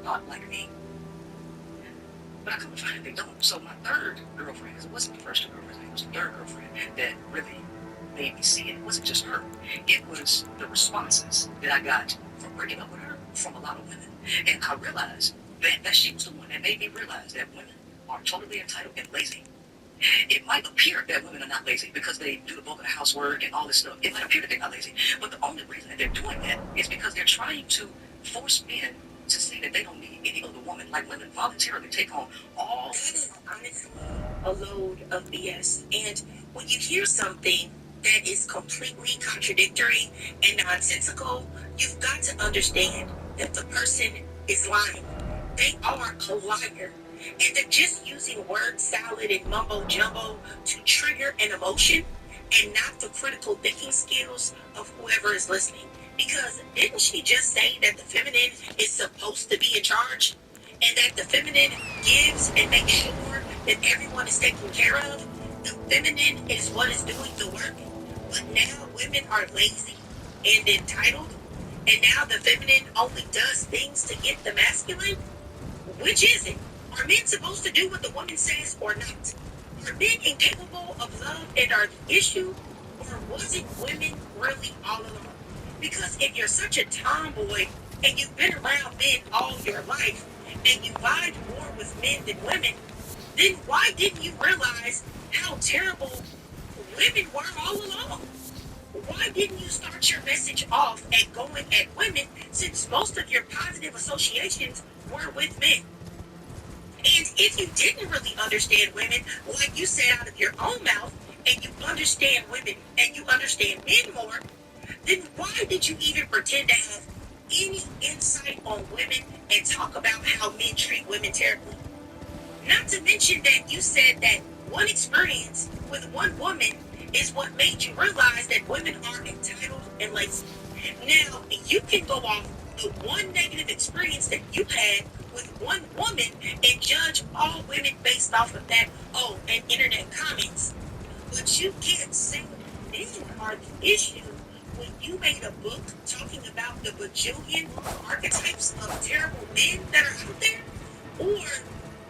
thought like me. But I couldn't find it, they don't. So my third girlfriend, because it wasn't the first girlfriend, it was the third girlfriend that really made me see it. It wasn't just her. It was the responses that I got from breaking up with her from a lot of women. And I realized that she was the one that made me realize that women are totally entitled and lazy. It might appear that women are not lazy because they do the bulk of the housework and all this stuff. It might appear that they're not lazy. But the only reason that they're doing that is because they're trying to force men to see that they don't need any other woman. Like women voluntarily take on all. That is honestly a load of BS. And when you hear something that is completely contradictory and nonsensical, you've got to understand that the person is lying. They are a liar. And they're just using word salad and mumbo jumbo to trigger an emotion and not the critical thinking skills of whoever is listening. Because didn't she just say that the feminine is supposed to be in charge? And that the feminine gives and makes sure that everyone is taken care of? The feminine is what is doing the work. But now women are lazy and entitled. And now the feminine only does things to get the masculine? Which is it? Are men supposed to do what the woman says or not? Are men incapable of love and are the issue? Or was it women really all along? Because if you're such a tomboy and you've been around men all your life and you vibe more with men than women, then why didn't you realize how terrible women were all along? Why didn't you start your message off at going at women since most of your positive associations were with men? And if you didn't really understand women, like you said out of your own mouth, and you understand women and you understand men more, then why did you even pretend to have any insight on women and talk about how men treat women terribly? Not to mention that you said that one experience with one woman is what made you realize that women are entitled and lazy. Now, you can go off the one negative experience that you had with one woman and judge all women based off of that, and internet comments. But you can't say men are the issue when you made a book talking about the bajillion archetypes of terrible men that are out there? Or,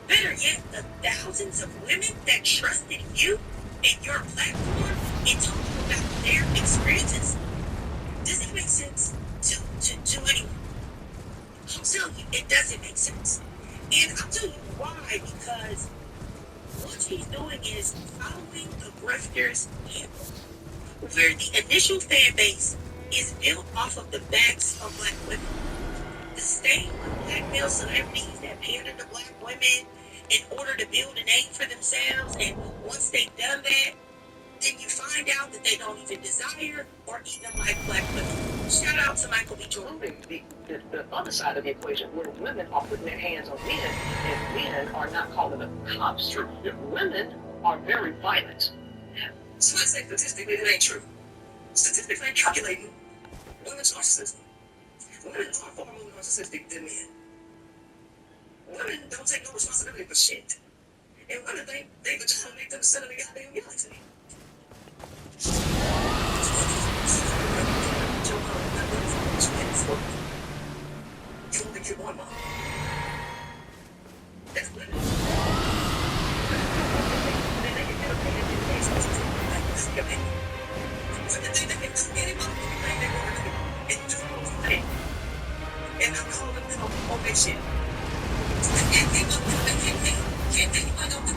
better yet, the thousands of women that trusted you and your platform in talking about their experiences? Does it make sense to anyone? I'll tell you, it doesn't make sense. And I'll tell you why, because what she's doing is following the grifter's handbook, where the initial fan base is built off of the backs of black women. The same black male celebrities that pander to black women in order to build a name for themselves, and once they've done that, then you find out that they don't even desire or even like black women. Shout out to Michael B. Jordan. The other side of the equation, where women are putting their hands on men, and men are not calling them cops. True. Women are very violent. So I say statistically, it ain't true. Statistically calculating, women's narcissism. Women are far more narcissistic than men. Women don't take no responsibility for shit. And women think they could try to make them the center of the goddamn galaxy. You only get one mom. That's women. Then they can get a paid in the days. That's your opinion. Women think they can do any motherfucking thing they want to do. And just go from there. And I'm calling them on that shit. And they don't do anything. Can't think about it.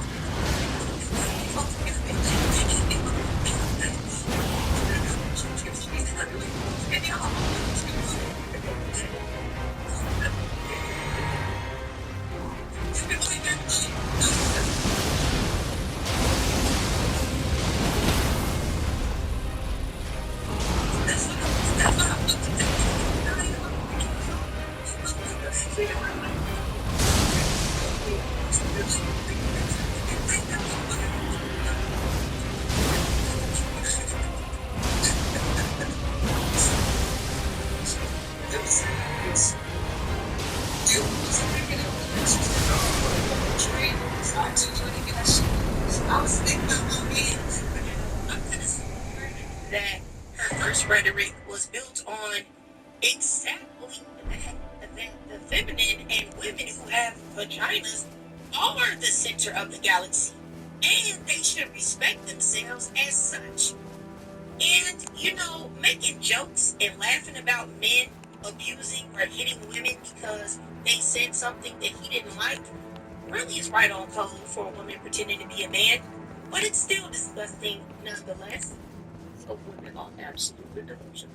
That her first rhetoric was built on exactly that. that the feminine and women who have vaginas are the center of the galaxy, and they should respect themselves as such. And, making jokes and laughing about men abusing or hitting women because they said something that he didn't like really is right on code for a woman pretending to be a man, but it's still disgusting nonetheless. So women are absolutely delusional.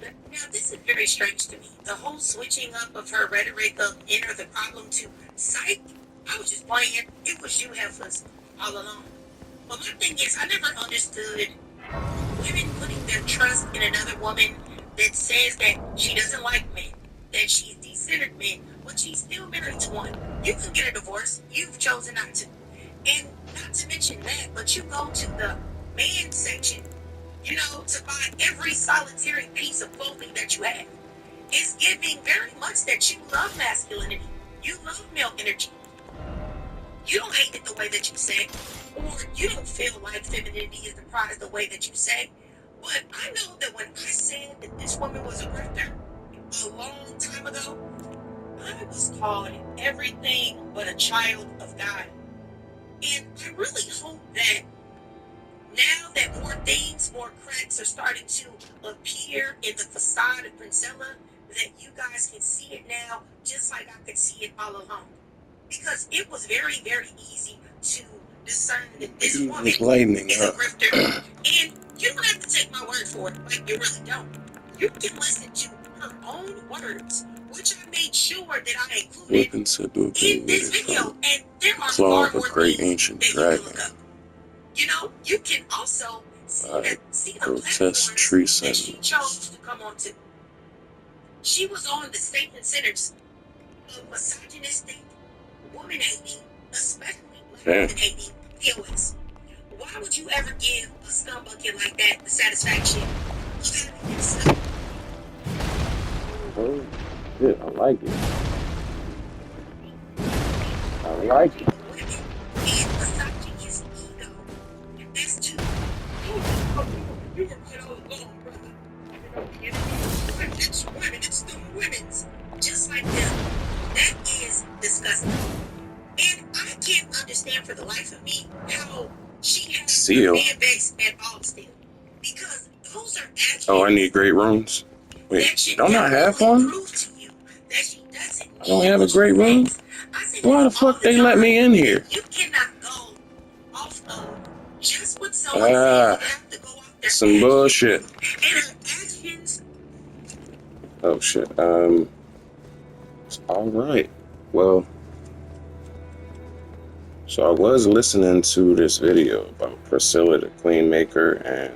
Now, this is very strange to me. The whole switching up of her rhetoric of enter the problem to psych, I was just playing. It was you heifers all along. But my thing is, I never understood women putting their trust in another woman that says that she doesn't like men, that she's decentered men, but she's still married to one. You can get a divorce. You've chosen not to. And not to mention that, but you go to the man section, to buy every solitary piece of clothing that you have. It's giving very much that you love masculinity. You love male energy. You don't hate it the way that you say, or you don't feel like femininity is the prize the way that you say. But I know that when I said that this woman was a grifter a long time ago, I was called everything but a child of God. And I really hope that now that more things, more cracks are starting to appear in the facade of Princella, that you guys can see it now, just like I could see it all along. Because it was very, very easy to discern that this woman is a grifter. And you don't have to take my word for it. Like, you really don't. You can listen to her own words, which I made sure that I included in this video. And there are far more things that you can look up. You can also see the platforms that she chose to come on to. She was on the statement centers of misogynistic, woman-hating, especially black woman-hating POS. Why would you ever give a scumbucket like that the satisfaction of having yourself? Oh, shit, I like it. I like it. Women and misogynist ego. That's too. You were right all along, brother. It's women, it's the women's. Just like them. That is disgusting. And I can't understand for the life of me how she has a fan base at all still. Because those are actions. Oh, I need great rooms. Wait, don't I have one? I don't have a great room? Why the fuck they let me in here? You cannot go off of just what someone says. You have to go off their some actions. bullshit. And her actions. Oh shit. Alright. Well, so I was listening to this video about Priscilla the Queen Maker, and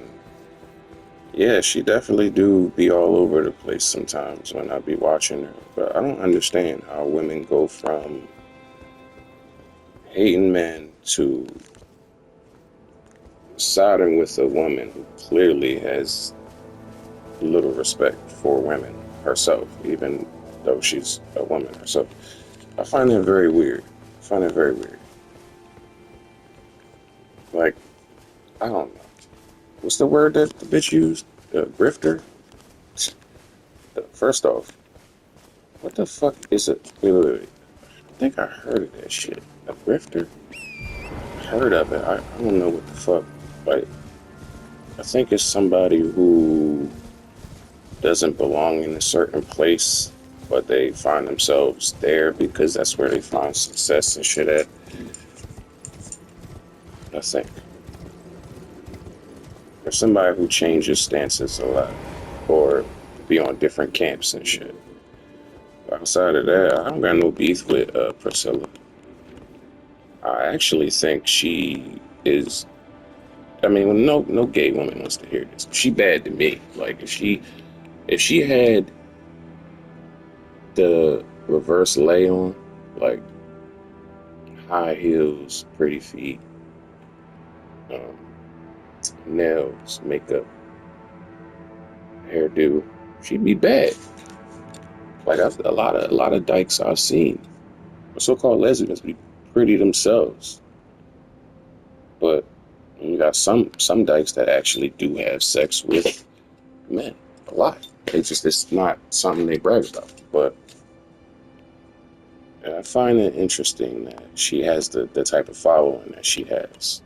yeah, she definitely do be all over the place sometimes when I be watching her. But I don't understand how women go from hating men to siding with a woman who clearly has little respect for women herself, even though she's a woman herself. I find it very weird. Like, I don't know. What's the word that the bitch used? Grifter? First off, what the fuck is it? Wait. I think I heard of that shit. A grifter? Heard of it. I don't know what the fuck. Like, I think it's somebody who doesn't belong in a certain place, but they find themselves there because that's where they find success and shit at. I think. Or somebody who changes stances a lot, or be on different camps and shit. Outside of that, I don't got no beef with Priscilla. I actually think she is. I mean, no gay woman wants to hear this. She bad to me. Like, if she had the reverse lay on, like high heels, pretty feet, nails, makeup, hairdo, she'd be bad. Like, a lot of dykes I've seen, so-called lesbians, be pretty themselves, but you got some dykes that actually do have sex with men a lot. It's not something they brag about. But And I find it interesting that she has the type of following that she has.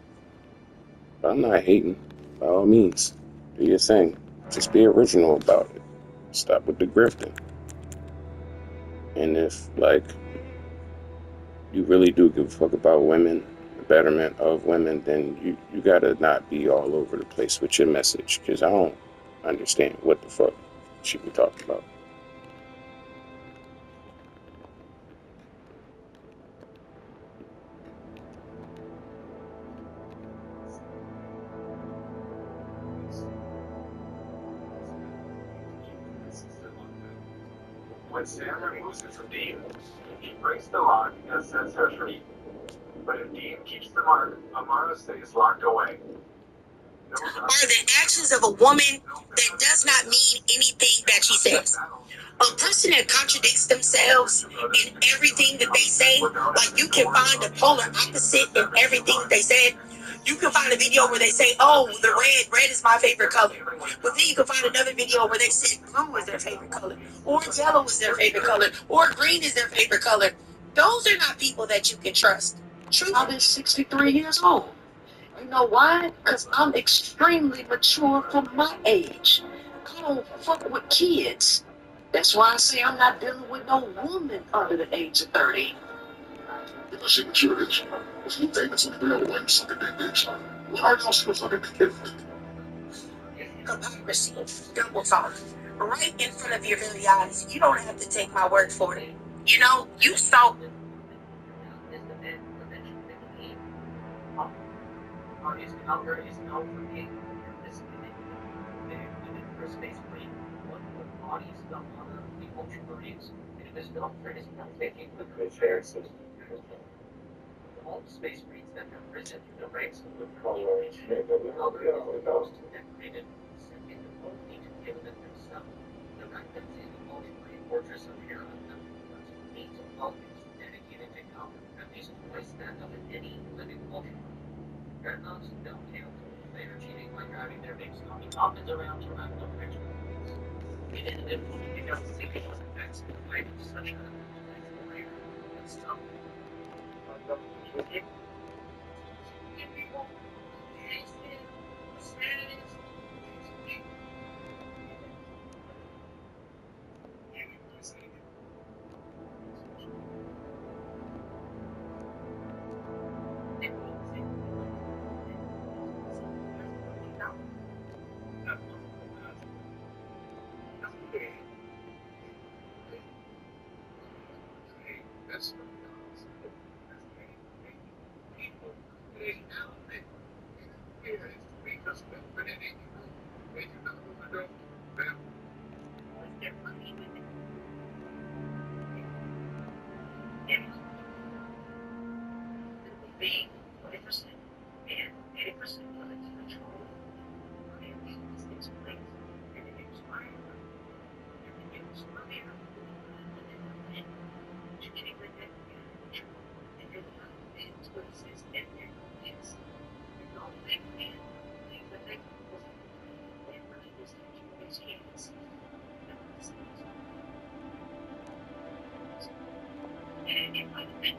But I'm not hating. By all means, do your thing. Just be original about it. Stop with the grifting. And if, like, you really do give a fuck about women, the betterment of women, then you gotta not be all over the place with your message. Because I don't understand what the fuck she be talking about. When Sam removes it from Dean, he breaks the lock and sets her free. But if Dean keeps the mark, Amara stays locked away. Are the actions of a woman that does not mean anything that she says. A person that contradicts themselves in everything that they say, like you can find a polar opposite in everything they said. You can find a video where they say, oh, the red is my favorite color. But then you can find another video where they said blue is their favorite color, or yellow is their favorite color, or green is their favorite color. Those are not people that you can trust. True. I've been 63 years old. You know why? Because I'm extremely mature for my age. I don't fuck with kids. That's why I say I'm not dealing with no woman under the age of 30. Because she matured. If you think it's a real way to suck a dick, bitch, why are y'all still sucking dick? Hypocrisy, double talk, right in front of your very eyes. You don't have to take my word for it. You know, you saw. All space marines that have risen through the ranks of the Coalition have created sending the only to give them themselves. The records in the multi-marine fortress of Hera means of politics dedicated to combat at least twice that of any living multi-marine. Dreadnoughts don't count. They are cheating by driving their big Scotty coffins around to run the rich. We didn't live to pick up signals effects in the light of such a warrior. But some being 20% and 80% of its control. It's place and it expires. And it expires. To keep it in control. And it is what it says in there. It's you don't make me think that they really was these kids. And it might have been